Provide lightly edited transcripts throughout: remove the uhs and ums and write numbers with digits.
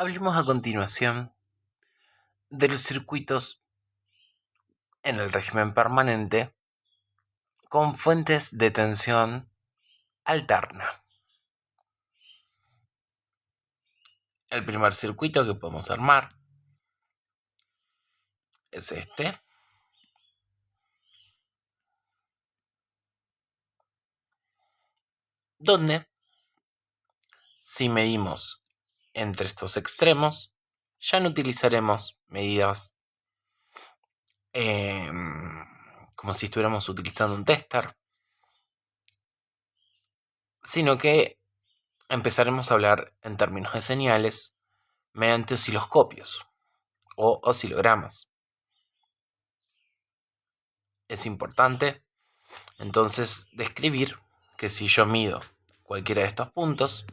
Hablemos a continuación de los circuitos en el régimen permanente con fuentes de tensión alterna. El primer circuito que podemos armar es este, donde si medimos entre estos extremos, ya no utilizaremos medidas como si estuviéramos utilizando un tester, sino que empezaremos a hablar en términos de señales mediante osciloscopios o oscilogramas. Es importante entonces describir que si yo mido cualquiera de estos puntos,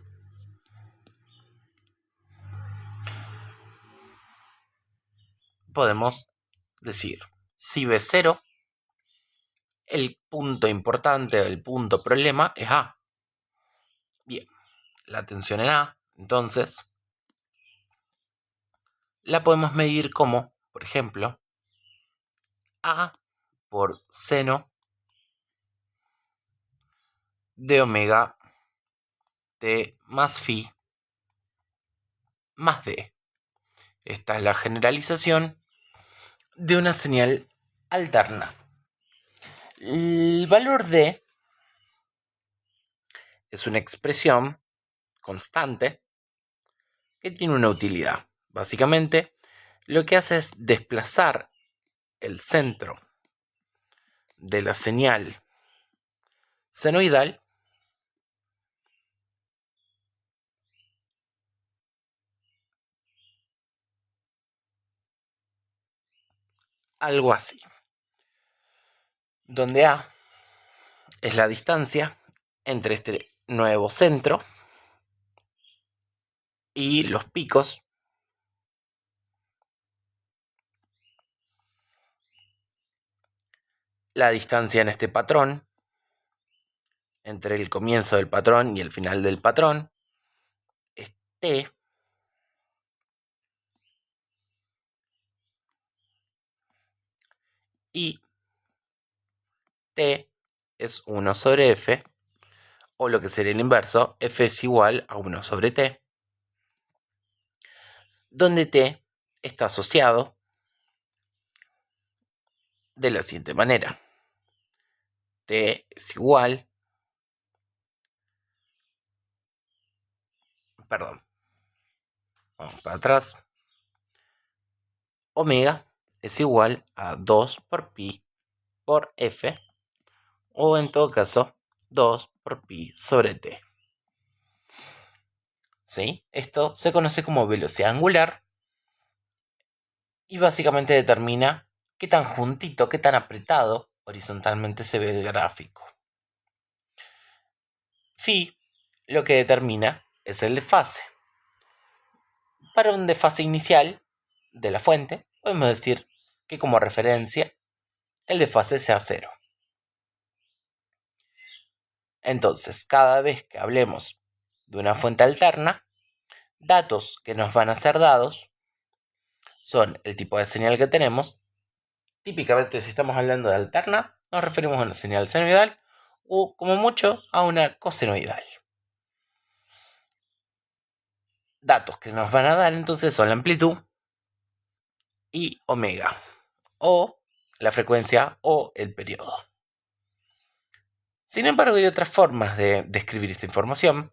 podemos decir si B0, el punto importante, el punto problema es A. Bien, la tensión en A, entonces, la podemos medir como, por ejemplo, A por seno de omega T más phi más D. Esta es la generalización de una señal alterna. El valor D es una expresión constante que tiene una utilidad. Básicamente, lo que hace es desplazar el centro de la señal senoidal algo así, donde A es la distancia entre este nuevo centro y los picos la distancia en este patrón entre el comienzo del patrón y el final del patrón es T, y T es 1 sobre F, o lo que sería el inverso, F es igual a 1 sobre T, donde T está asociado de la siguiente manera. T es igual, vamos para atrás, omega es igual a 2 por pi por F, o en todo caso 2 por pi sobre T. ¿Sí? Esto se conoce como velocidad angular y básicamente determina qué tan juntito, qué tan apretado horizontalmente se ve el gráfico. Phi lo que determina es el desfase. Para un desfase inicial de la fuente, podemos decir que como referencia el desfase sea 0. Entonces, cada vez que hablemos de una fuente alterna, datos que nos van a ser dados son el tipo de señal que tenemos. Típicamente, si estamos hablando de alterna, nos referimos a una señal senoidal o, como mucho, a una cosenoidal. Datos que nos van a dar entonces son la amplitud y omega, o la frecuencia o el periodo. Sin embargo, hay otras formas de describir esta información,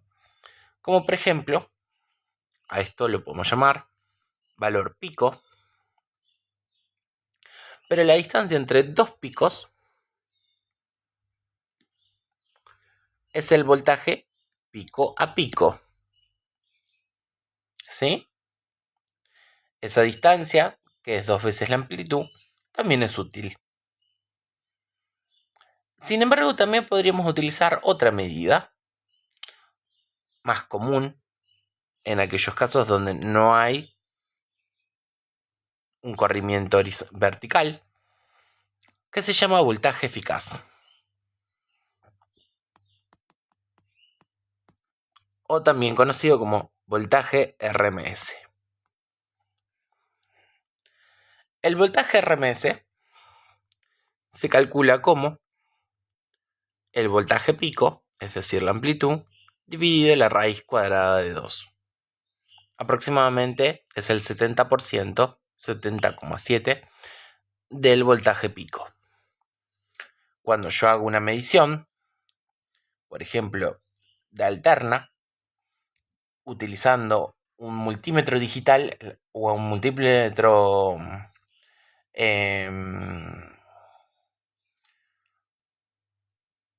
como por ejemplo, a esto lo podemos llamar valor pico, pero la distancia entre dos picos es el voltaje pico a pico. ¿Sí? Esa distancia, que es 2 veces la amplitud, también es útil. Sin embargo, también podríamos utilizar otra medida más común en aquellos casos donde no hay un corrimiento vertical, que se llama voltaje eficaz, o también conocido como voltaje RMS. El voltaje RMS se calcula como el voltaje pico, es decir, la amplitud, dividido la raíz cuadrada de 2. Aproximadamente es el 70%, 70,7 del voltaje pico. Cuando yo hago una medición, por ejemplo, de alterna, utilizando un multímetro digital o un multímetro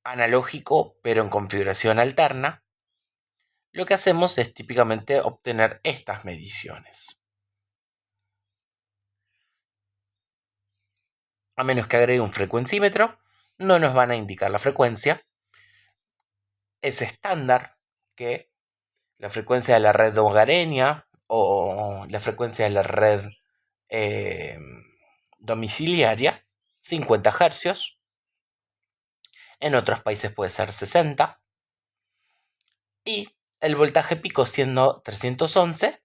analógico, pero en configuración alterna, lo que hacemos es típicamente obtener estas mediciones. A menos que agregue un frecuencímetro, no nos van a indicar la frecuencia. Es estándar que la frecuencia de la red hogareña o la frecuencia de la red domiciliaria, 50 Hz. En otros países puede ser 60. Y el voltaje pico siendo 311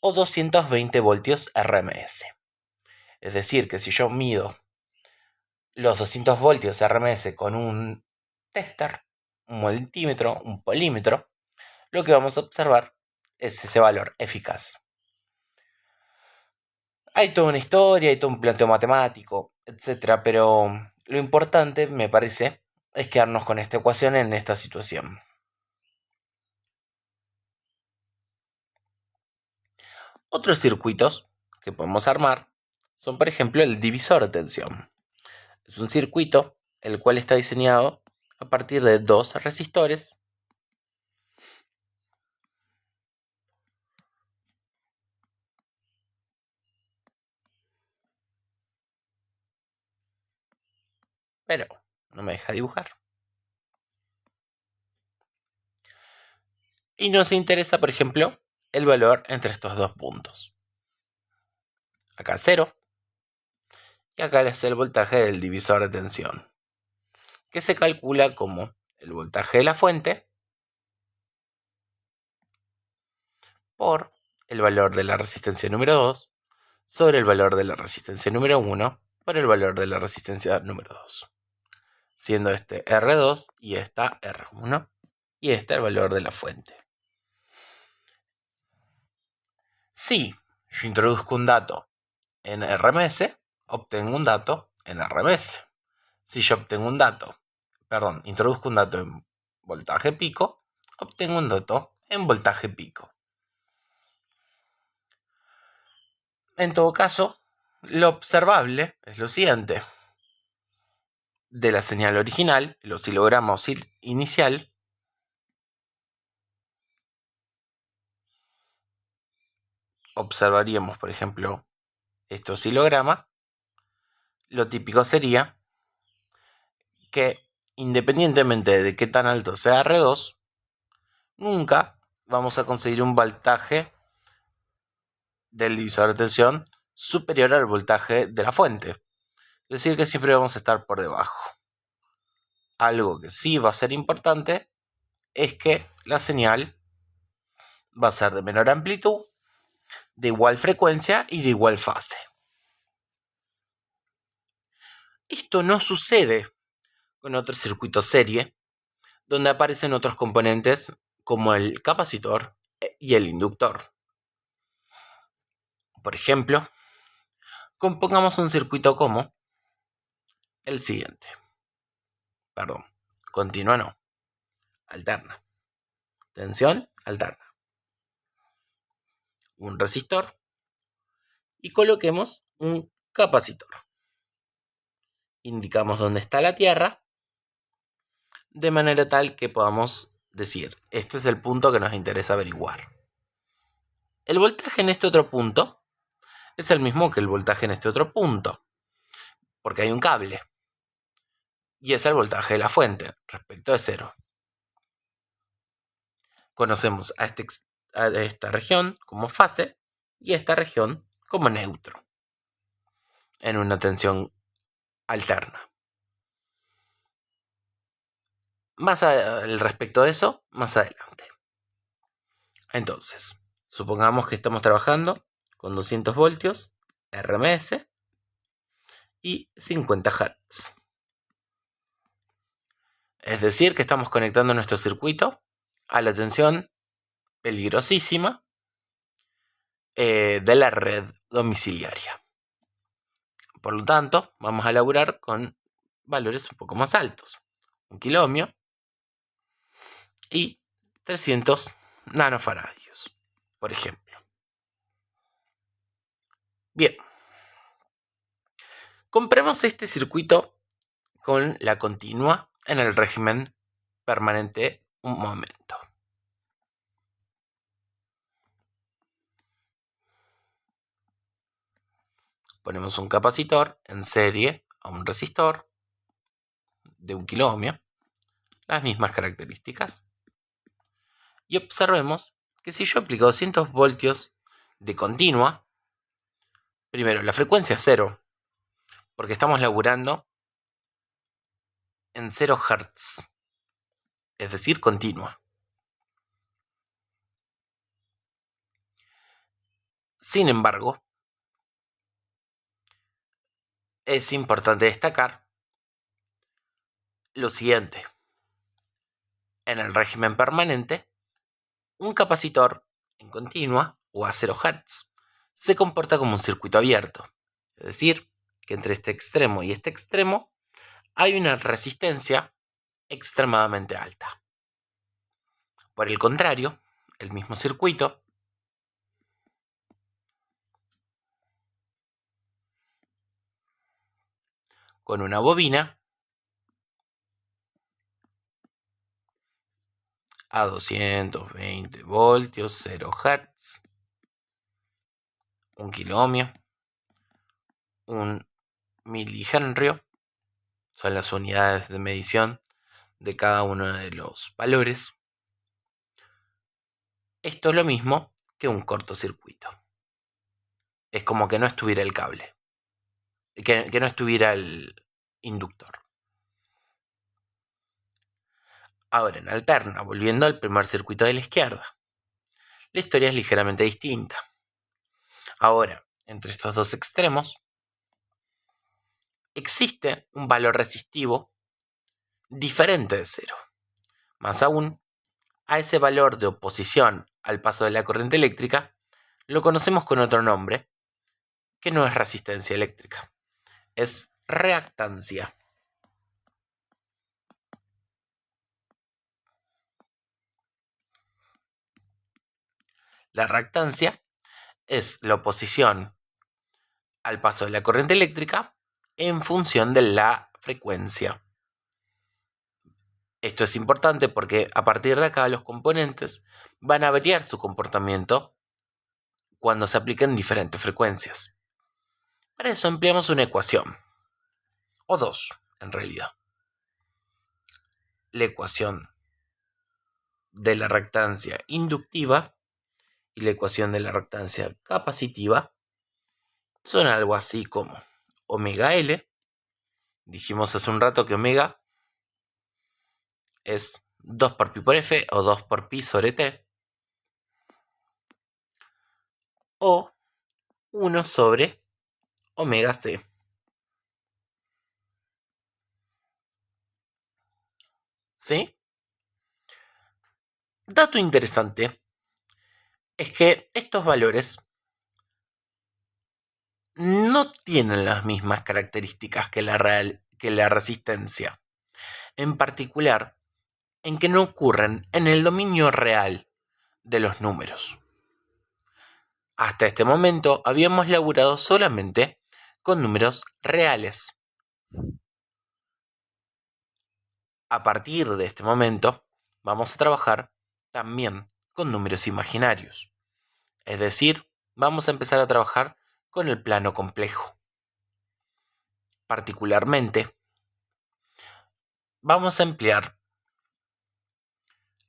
o 220 voltios RMS. Es decir, que si yo mido los 200 voltios RMS con un tester, un multímetro, un polímetro, lo que vamos a observar es ese valor eficaz. Hay toda una historia, hay todo un planteo matemático, etc. Pero lo importante, me parece, es quedarnos con esta ecuación en esta situación. Otros circuitos que podemos armar son, por ejemplo, el divisor de tensión. Es un circuito el cual está diseñado a partir de dos resistores pero no me deja dibujar. Y nos interesa, por ejemplo, el valor entre estos dos puntos. Acá 0 y acá es el voltaje del divisor de tensión, que se calcula como el voltaje de la fuente por el valor de la resistencia número 2 sobre el valor de la resistencia número 1 por el valor de la resistencia número 2, siendo este R2 y esta R1 y este el valor de la fuente. Si yo introduzco un dato en RMS, obtengo un dato en RMS. Si yo introduzco un dato en voltaje pico, obtengo un dato en voltaje pico. En todo caso, lo observable es lo siguiente. De la señal original, el oscilograma inicial, observaríamos, por ejemplo, este oscilograma. Lo típico sería que, independientemente de qué tan alto sea R2, nunca vamos a conseguir un voltaje del divisor de tensión superior al voltaje de la fuente. Es decir, que siempre vamos a estar por debajo. Algo que sí va a ser importante es que la señal va a ser de menor amplitud, de igual frecuencia y de igual fase. Esto no sucede con otros circuitos serie, donde aparecen otros componentes como el capacitor y el inductor. Por ejemplo, compongamos un circuito como el siguiente. Continua no. Alterna. Tensión alterna. Un resistor y coloquemos un capacitor. Indicamos dónde está la tierra de manera tal que podamos decir, este es el punto que nos interesa averiguar. El voltaje en este otro punto es el mismo que el voltaje en este otro punto, porque hay un cable. Y es el voltaje de la fuente respecto de 0. Conocemos a esta región como fase y a esta región como neutro en una tensión alterna. Más al respecto de eso, más adelante. Entonces, supongamos que estamos trabajando con 200 voltios RMS y 50 Hz. Es decir, que estamos conectando nuestro circuito a la tensión peligrosísima de la red domiciliaria. Por lo tanto, vamos a laburar con valores un poco más altos. 1 kiloohmio y 300 nanofaradios, por ejemplo. Bien. Compremos este circuito con la continua en el régimen permanente un momento. Ponemos un capacitor en serie a un resistor de 1 kiloohmio, las mismas características. Y observemos que si yo aplico 200 voltios de continua, primero la frecuencia es 0, porque estamos laburando en 0 Hz, es decir, continua. Sin embargo, es importante destacar lo siguiente. En el régimen permanente, un capacitor en continua o a 0 Hz se comporta como un circuito abierto, es decir, que entre este extremo y este extremo hay una resistencia extremadamente alta. Por el contrario, el mismo circuito con una bobina a 220 voltios, 0 Hz, 1 kiloohmio, 1 milihenrio, son las unidades de medición de cada uno de los valores. Esto es lo mismo que un cortocircuito. Es como que no estuviera el cable, que no estuviera el inductor. Ahora, en alterna, volviendo al primer circuito de la izquierda, la historia es ligeramente distinta. Ahora, entre estos dos extremos, existe un valor resistivo diferente de 0. Más aún, a ese valor de oposición al paso de la corriente eléctrica lo conocemos con otro nombre, que no es resistencia eléctrica, es reactancia. La reactancia es la oposición al paso de la corriente eléctrica en función de la frecuencia. Esto es importante porque a partir de acá los componentes van a variar su comportamiento cuando se apliquen diferentes frecuencias. Para eso empleamos una ecuación, o dos en realidad. La ecuación de la reactancia inductiva y la ecuación de la reactancia capacitiva son algo así como omega L. Dijimos hace un rato que omega es 2 por pi por F o 2 por pi sobre T, o 1 sobre omega C. ¿Sí? Dato interesante es que estos valores no tienen las mismas características que la resistencia, en particular en que no ocurren en el dominio real de los números. Hasta este momento habíamos laburado solamente con números reales. A partir de este momento vamos a trabajar también con números imaginarios. Es decir, vamos a empezar a trabajar con el plano complejo. Particularmente, vamos a emplear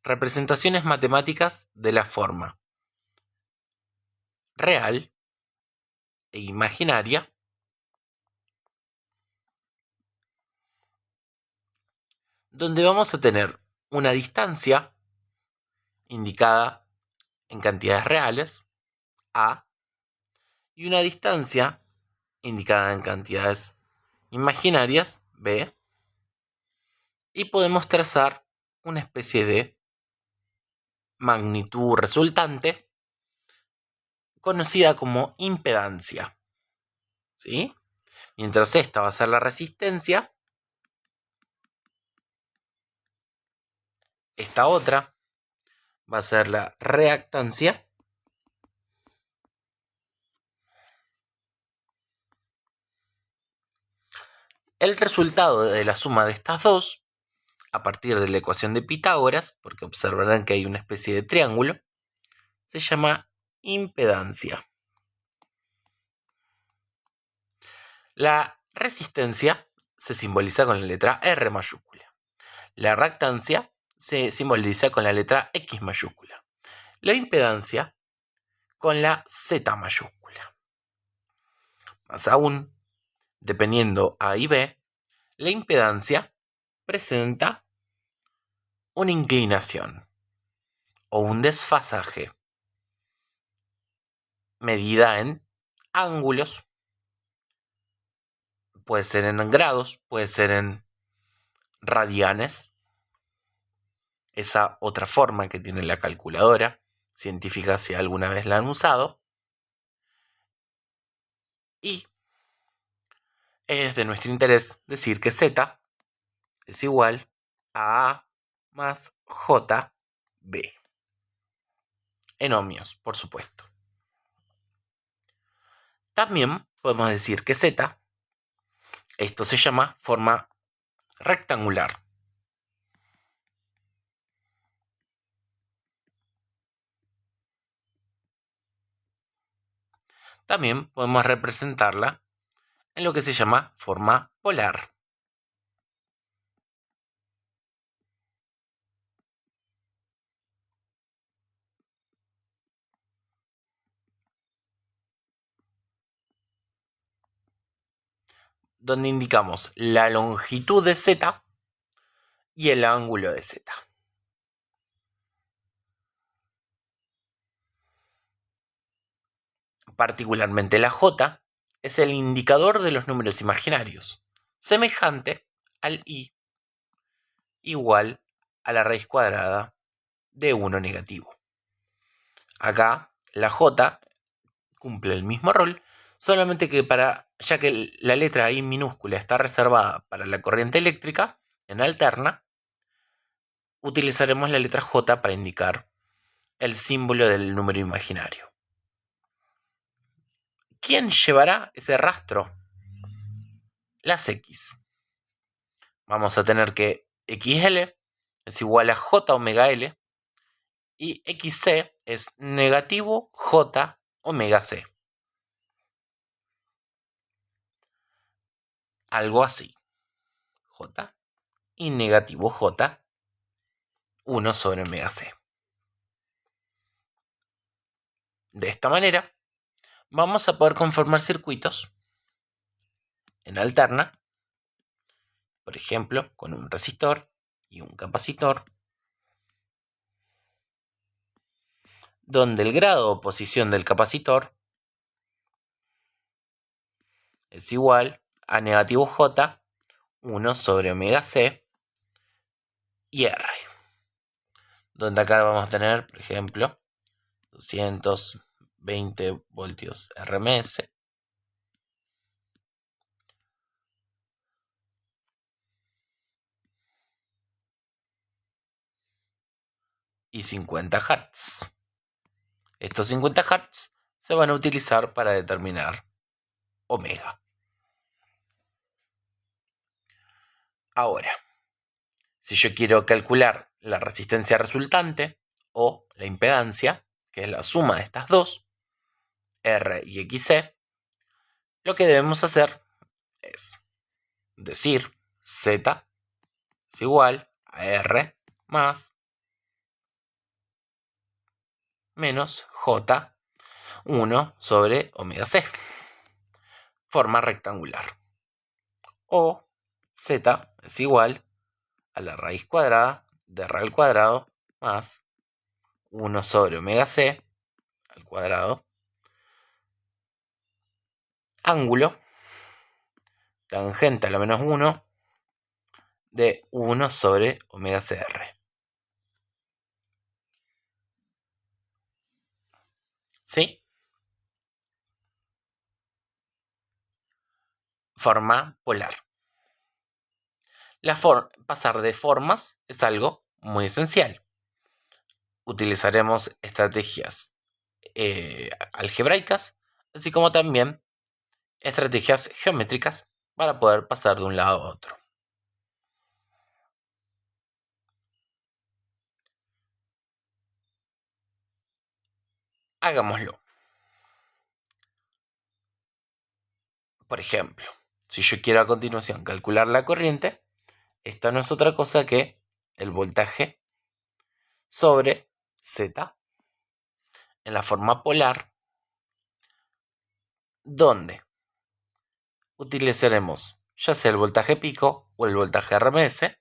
representaciones matemáticas de la forma real e imaginaria, donde vamos a tener una distancia indicada en cantidades reales, A, y una distancia indicada en cantidades imaginarias, B, y podemos trazar una especie de magnitud resultante conocida como impedancia, ¿sí? Mientras esta va a ser la resistencia, esta otra va a ser la reactancia, el resultado de la suma de estas dos, a partir de la ecuación de Pitágoras, porque observarán que hay una especie de triángulo, se llama impedancia. La resistencia se simboliza con la letra R mayúscula. La reactancia se simboliza con la letra X mayúscula. La impedancia con la Z mayúscula. Más aún, dependiendo A y B, la impedancia presenta una inclinación o un desfasaje medida en ángulos, puede ser en grados, puede ser en radianes, esa otra forma que tiene la calculadora científica si alguna vez la han usado, y es de nuestro interés decir que Z es igual a A más JB, en ohmios, por supuesto. También podemos decir que Z, esto se llama forma rectangular. También podemos representarla en lo que se llama forma polar. Donde indicamos la longitud de Z y el ángulo de Z. Particularmente la J es el indicador de los números imaginarios, semejante al I igual a la raíz cuadrada de 1 negativo. Acá la J cumple el mismo rol, solamente que ya que la letra I minúscula está reservada para la corriente eléctrica, en alterna, utilizaremos la letra J para indicar el símbolo del número imaginario. ¿Quién llevará ese rastro? Las X. Vamos a tener que XL es igual a J omega L y XC es negativo J omega C. Algo así. J y negativo J 1 sobre omega C. De esta manera, vamos a poder conformar circuitos en alterna, por ejemplo, con un resistor y un capacitor, donde el grado de oposición del capacitor es igual a negativo J 1 sobre omega C y R. Donde acá vamos a tener, por ejemplo, 220 voltios RMS. Y 50 Hz. Estos 50 Hz se van a utilizar para determinar omega. Ahora, si yo quiero calcular la resistencia resultante o la impedancia, que es la suma de estas dos, R y XC, lo que debemos hacer es decir Z es igual a R más menos J 1 sobre omega C, forma rectangular. O Z es igual a la raíz cuadrada de R al cuadrado más 1 sobre omega C al cuadrado, ángulo tangente a la menos 1 de 1 sobre omega CR. ¿Sí? Forma polar. Pasar de formas es algo muy esencial. Utilizaremos estrategias algebraicas, así como también estrategias geométricas para poder pasar de un lado a otro. Hagámoslo. Por ejemplo, si yo quiero a continuación calcular la corriente, esta no es otra cosa que el voltaje sobre Z en la forma polar, donde utilizaremos ya sea el voltaje pico o el voltaje RMS.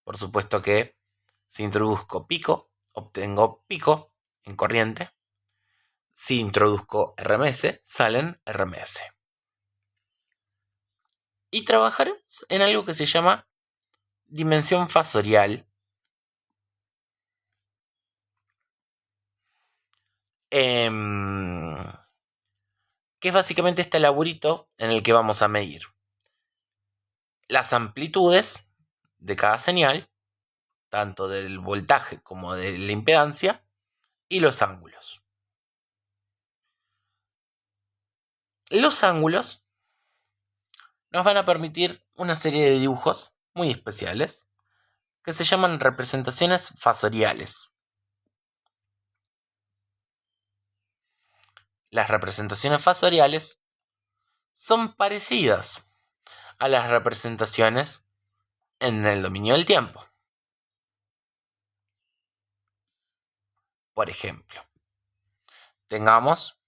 Por supuesto que si introduzco pico, obtengo pico en corriente. Si introduzco RMS, salen RMS. Y trabajaremos en algo que se llama dimensión fasorial. Que es básicamente este laburito en el que vamos a medir las amplitudes de cada señal, tanto del voltaje como de la impedancia, y los ángulos. Los ángulos nos van a permitir una serie de dibujos muy especiales que se llaman representaciones fasoriales. Las representaciones fasoriales son parecidas a las representaciones en el dominio del tiempo. Por ejemplo, tengamos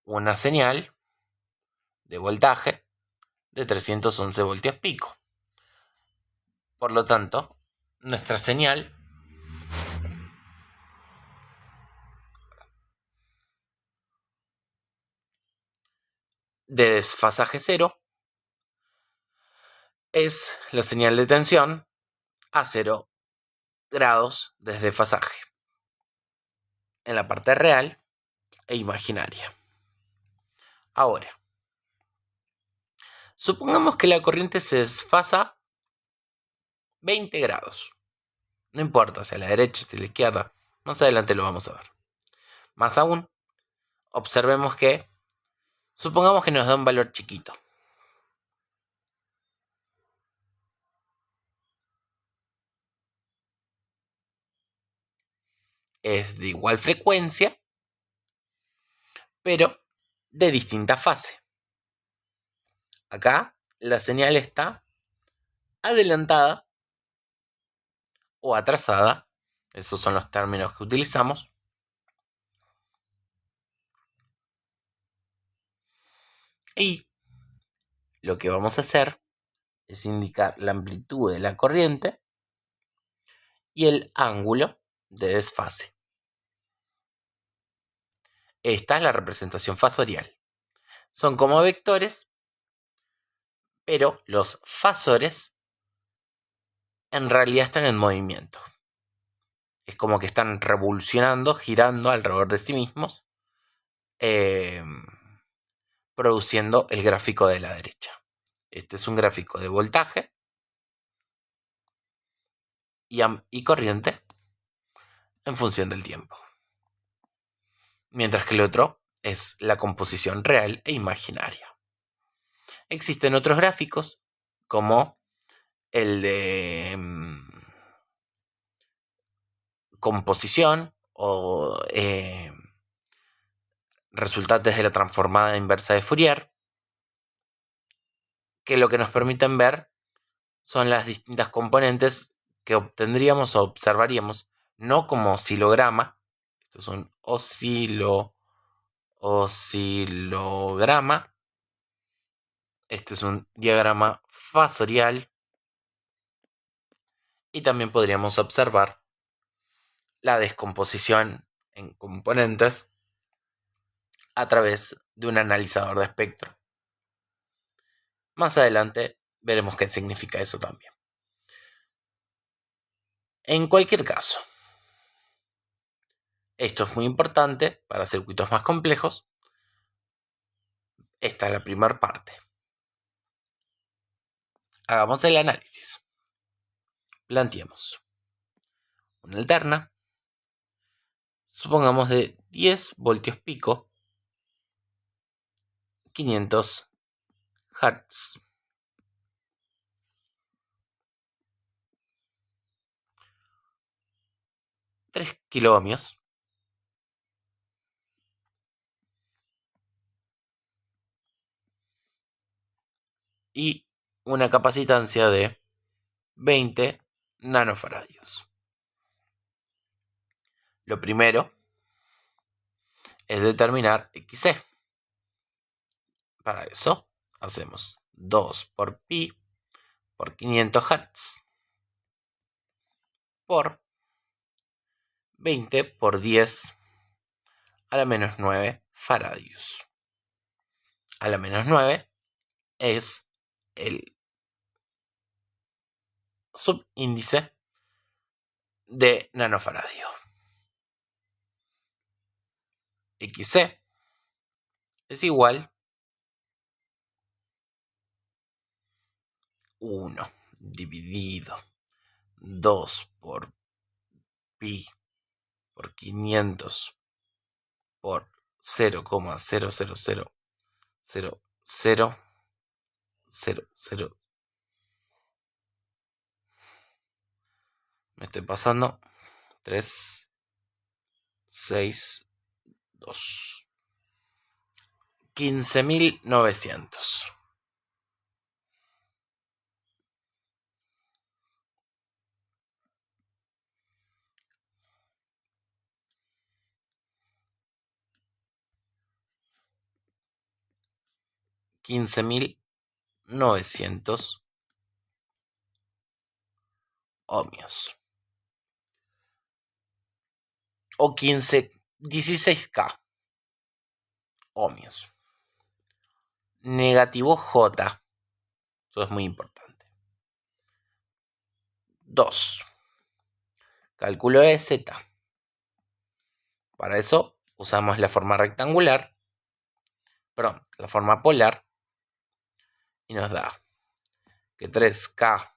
una señal de voltaje de 311 voltios pico. Por lo tanto, nuestra señal de desfasaje cero es la señal de tensión a 0 grados de desfasaje en la parte real e imaginaria. Ahora, supongamos que la corriente se desfasa 20 grados. No importa si a la derecha, si a la izquierda, más adelante lo vamos a ver. Más aún, observemos que, supongamos que nos da un valor chiquito. Es de igual frecuencia, pero de distinta fase. Acá la señal está adelantada o atrasada. Esos son los términos que utilizamos. Y lo que vamos a hacer es indicar la amplitud de la corriente y el ángulo de desfase. Esta es la representación fasorial. Son como vectores, pero los fasores en realidad están en movimiento. Es como que están revolucionando, girando alrededor de sí mismos, produciendo el gráfico de la derecha. Este es un gráfico de voltaje y corriente en función del tiempo. Mientras que el otro es la composición real e imaginaria. Existen otros gráficos, como el de composición o resultantes de la transformada inversa de Fourier, que lo que nos permiten ver son las distintas componentes que obtendríamos o observaríamos, no como oscilograma. Esto es un oscilograma. Este es un diagrama fasorial. Y también podríamos observar la descomposición en componentes a través de un analizador de espectro. Más adelante veremos qué significa eso también. En cualquier caso, esto es muy importante para circuitos más complejos. Esta es la primera parte. Hagamos el análisis. Planteemos una alterna, supongamos de 10 voltios pico, 500 Hz. $3 kiloohmios. Y una capacitancia de 20 nanofaradios. Lo primero es determinar XC. Para eso hacemos 2 por pi por 500 Hz por 20 por 10 a la menos 9 faradios. A la menos 9 es el subíndice de nanofaradio. XC es igual 1 dividido 2 por pi por 500 por 0,0000000. Me estoy pasando. 3, 6, 2. 15.900. $15.900 ohmios. O 16K ohmios. Negativo J. Eso es muy importante. 2. Cálculo de Z. Para eso usamos la forma rectangular. Perdón, la forma polar. Y nos da que 3K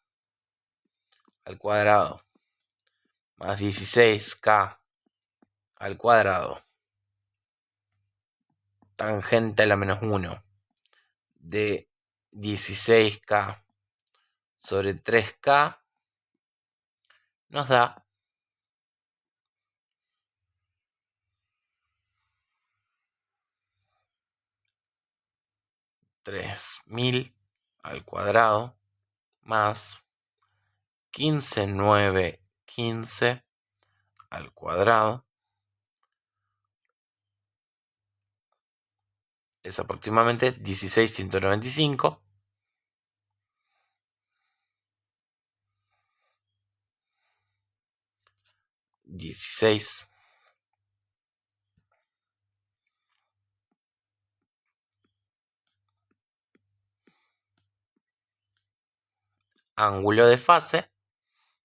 al cuadrado más 16K al cuadrado tangente a la menos 1 de 16K sobre 3K nos da 3.000 al cuadrado más 15.915 al cuadrado es aproximadamente 16.195. Ángulo de fase,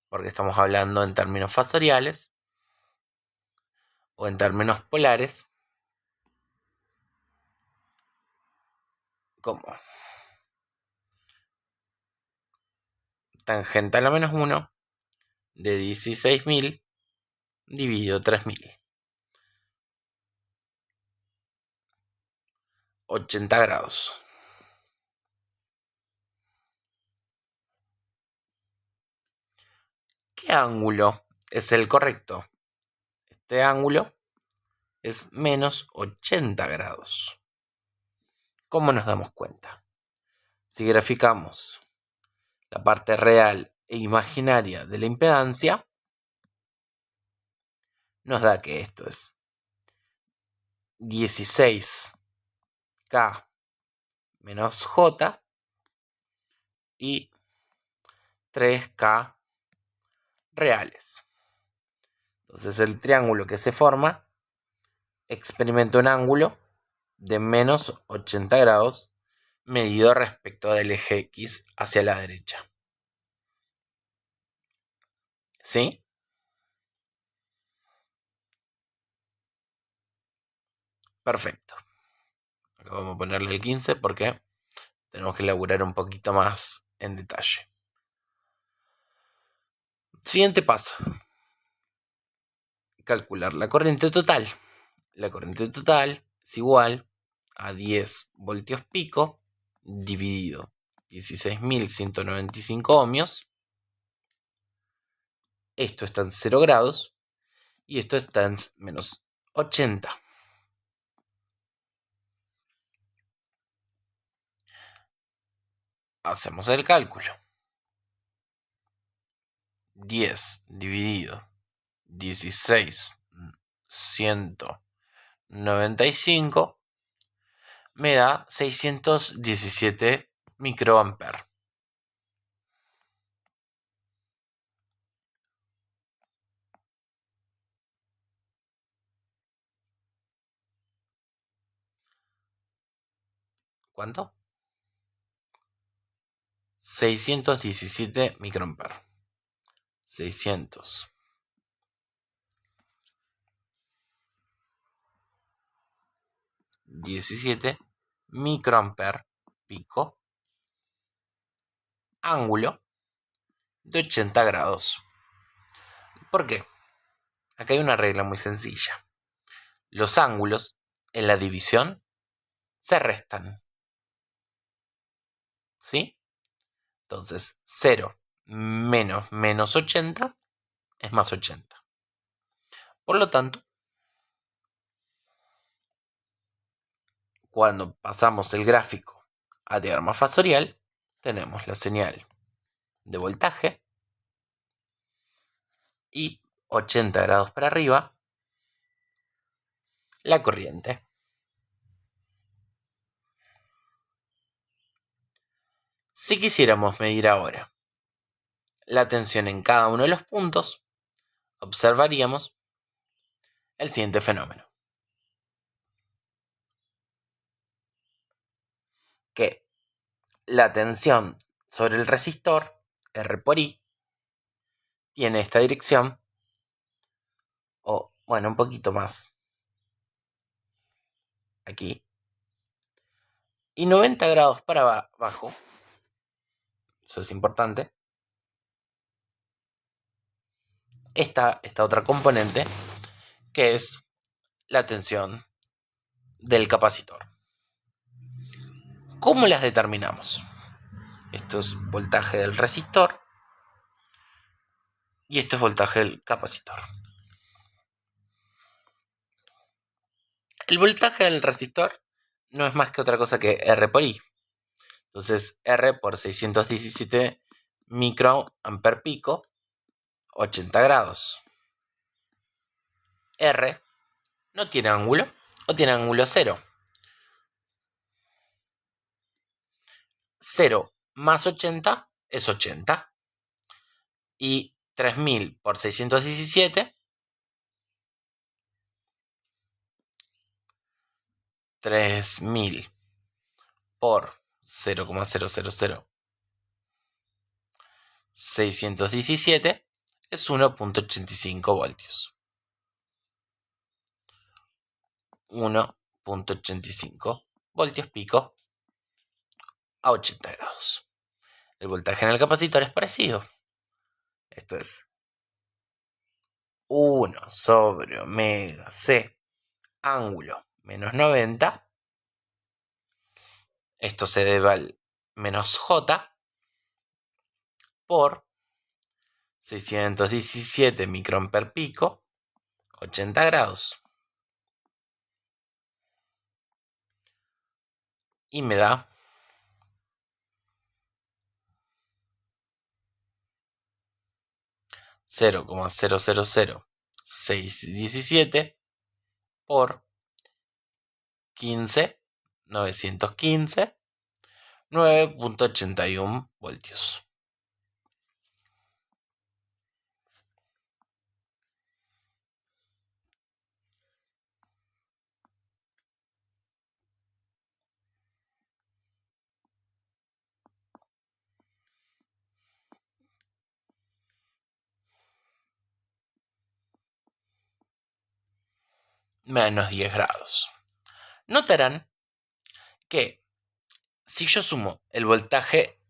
porque estamos hablando en términos fasoriales o en términos polares, como tangente a la menos 1 de 16.000 dividido 3.000. 80 grados. ¿Qué ángulo es el correcto? Este ángulo es menos 80 grados. ¿Cómo nos damos cuenta? Si graficamos la parte real e imaginaria de la impedancia, nos da que esto es 16K menos J y 3K reales. Entonces el triángulo que se forma experimenta un ángulo de menos 80 grados medido respecto del eje X hacia la derecha. ¿Sí? Perfecto. Acá vamos a ponerle el 15 porque tenemos que elaborar un poquito más en detalle. Siguiente paso. Calcular la corriente total. La corriente total es igual a 10 voltios pico dividido 16.195 ohmios. Esto está en 0 grados y esto está en menos 80. Hacemos el cálculo. 10 dividido 16.195 me da 617 microamperes. ¿Cuánto? 617 microamperes. 617 microamperes pico, ángulo de 80 grados. ¿Por qué? Acá hay una regla muy sencilla. Los ángulos en la división se restan. ¿Sí? Entonces, 0 menos menos 80 es más 80. Por lo tanto, cuando pasamos el gráfico a diagrama fasorial, tenemos la señal de voltaje y 80 grados para arriba, la corriente. Si quisiéramos medir ahora la tensión en cada uno de los puntos, observaríamos el siguiente fenómeno. Que la tensión sobre el resistor, R por I, tiene esta dirección, o bueno, un poquito más aquí, y 90 grados para abajo, eso es importante, esta otra componente, que es la tensión del capacitor. ¿Cómo las determinamos? Esto es voltaje del resistor y esto es voltaje del capacitor. El voltaje del resistor no es más que otra cosa que R por I. Entonces, R por 617 microamper pico, 80 grados. R no tiene ángulo o tiene ángulo 0. 0 más 80 es 80. Y 3000 por 617, 3000 por 0,000617 es 1.85 voltios. 1.85 voltios pico a 80 grados. El voltaje en el capacitor es parecido. Esto es 1 sobre omega C ángulo menos 90. Esto se debe al menos J por 617 microamper pico, 80 grados. Y me da 0,000617 por 15, 915, 9.81 voltios. menos 10 grados. Notarán que si yo sumo el voltaje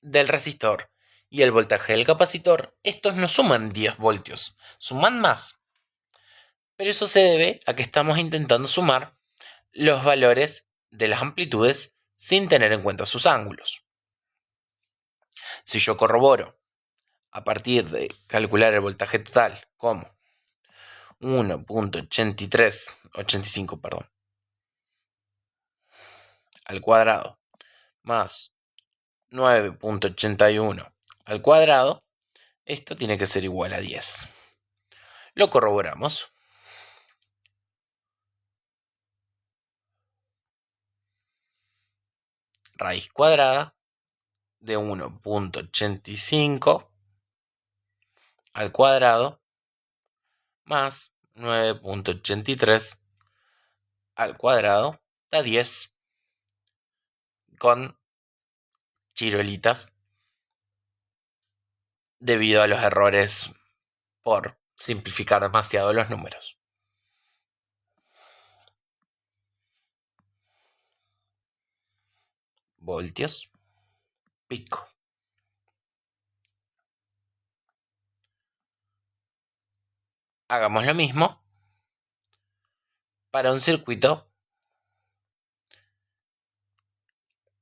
del resistor y el voltaje del capacitor, estos no suman 10 voltios, suman más. Pero eso se debe a que estamos intentando sumar los valores de las amplitudes sin tener en cuenta sus ángulos. Si yo corroboro a partir de calcular el voltaje total como 1.85 al cuadrado más 9.81 al cuadrado, esto tiene que ser igual a 10. Lo corroboramos. Raíz cuadrada de 1.85 al cuadrado más 9.83 al cuadrado da 10 con chiruelitas debido a los errores por simplificar demasiado los números. Voltios, pico. Hagamos lo mismo para un circuito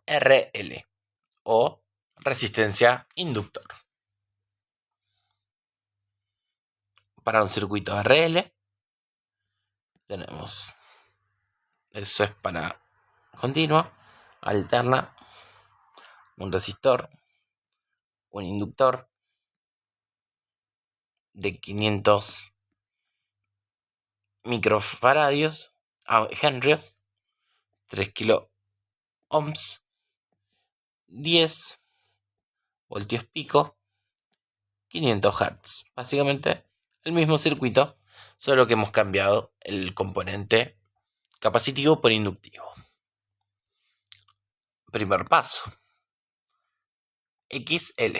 RL o resistencia inductor. Para un circuito RL tenemos, eso es para continua, alterna, un resistor, un inductor de 500 microfaradios, henrios, 3 kilo ohms, 10 voltios pico, 500 Hz. Básicamente el mismo circuito, solo que hemos cambiado el componente capacitivo por inductivo. Primer paso. XL.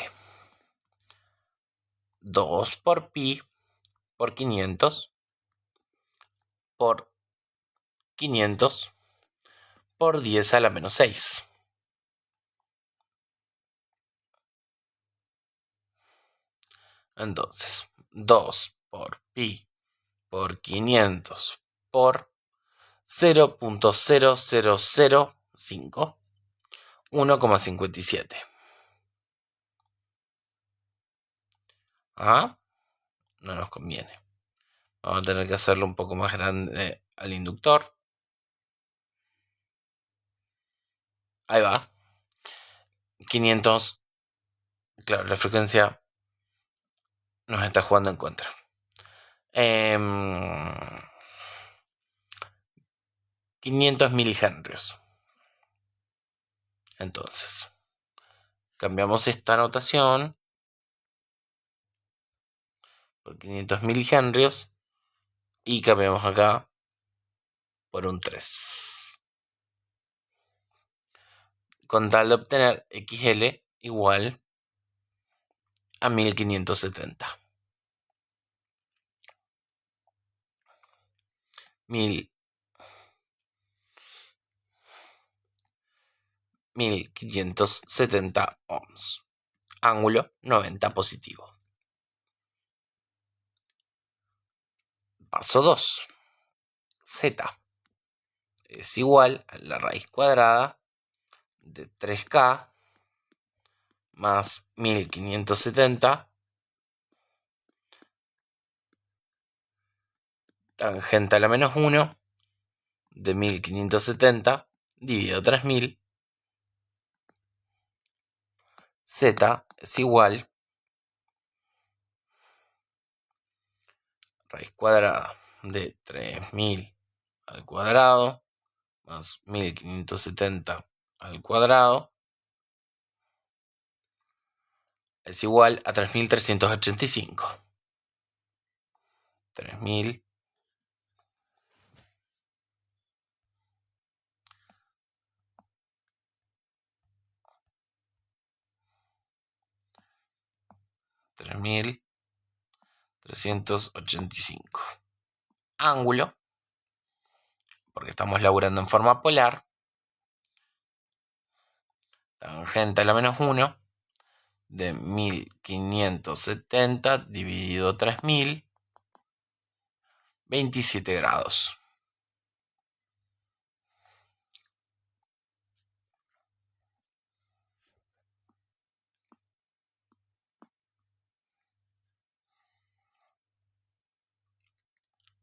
2 por pi por 500 por 500 por 10 a la menos 6. Entonces, 2 por pi por 500 por 0.0005, 1,57. Ajá, no nos conviene. Vamos a tener que hacerlo un poco más grande al inductor. Ahí va. 500. Claro, la frecuencia nos está jugando en contra. 500 milihenrios. Entonces, cambiamos esta notación por 500 milihenrios y cambiamos acá por un 3. Con tal de obtener XL igual a 1570. 1570 ohms. Ángulo 90 positivo. Paso 2. Z es igual a la raíz cuadrada de 3K más 1570 tangente a la menos 1 de 1570 dividido 3000. Z es igual raíz cuadrada de 3000 al cuadrado más 1570 al cuadrado es igual a 3385. 3000 3385. Ángulo porque estamos laburando en forma polar, tangente a la menos 1 de 1570 dividido 3000, 27 grados.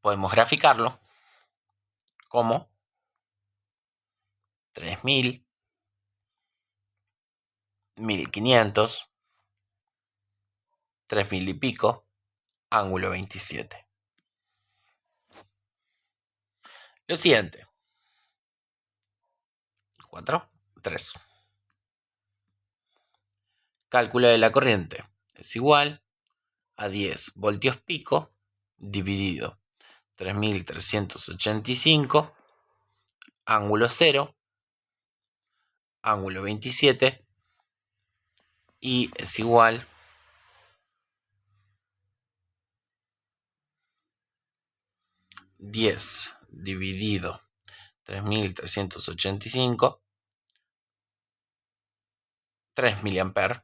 Podemos graficarlo como 3000, 1500, 3000 y pico, ángulo 27. Lo siguiente. 4, 3. Cálculo de la corriente es igual a 10 voltios pico dividido 3385, ángulo 0, ángulo 27, y es igual a 10 dividido 3385, 3 miliamperes,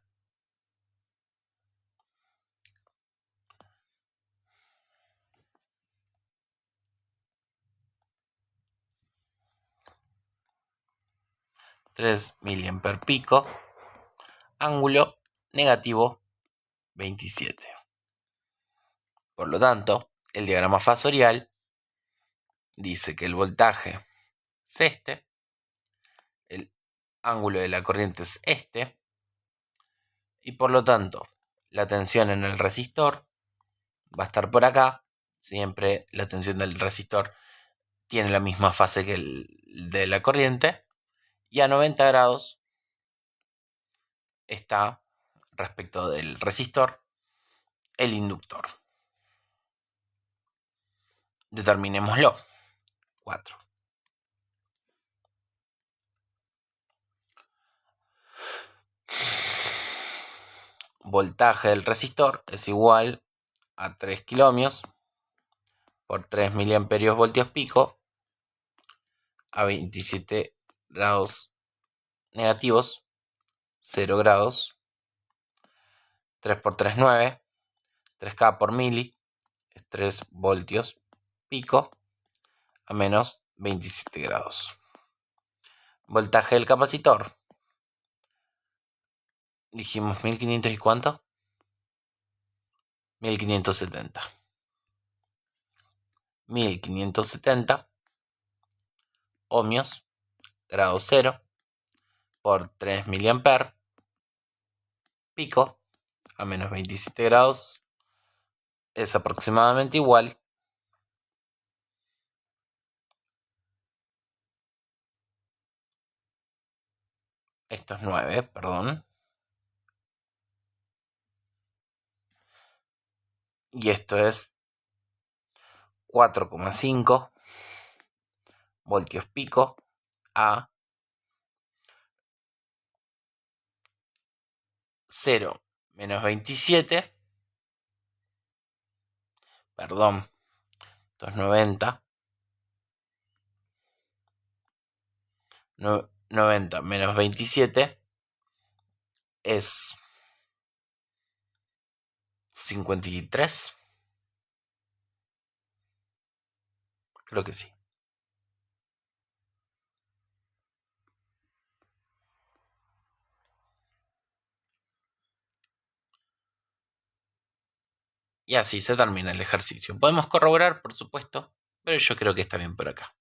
pico, ángulo negativo 27. Por lo tanto, el diagrama fasorial dice que el voltaje es este, el ángulo de la corriente es este, y por lo tanto la tensión en el resistor va a estar por acá. Siempre la tensión del resistor tiene la misma fase que el de la corriente, y a 90 grados está, respecto del resistor, el inductor. Determinémoslo. 4. Voltaje del resistor es igual a 3 kiloohmios por 3 miliamperios voltios pico a 27 grados negativos, 0 grados, 3 por 3, 9, 3K por mili, es 3 voltios pico a menos 27 grados. Voltaje del capacitor. Dijimos 1500 y ¿cuánto? 1570. 1570 ohmios, grado 0, por 3 miliamperes, pico, a menos 27 grados, es aproximadamente igual esto es 9, perdón, y esto es 4,5 voltios pico a 0 menos 27, perdón, esto es 90, 90 menos 27 es 53, creo que sí. Y así se termina el ejercicio. Podemos corroborar, por supuesto, pero yo creo que está bien por acá.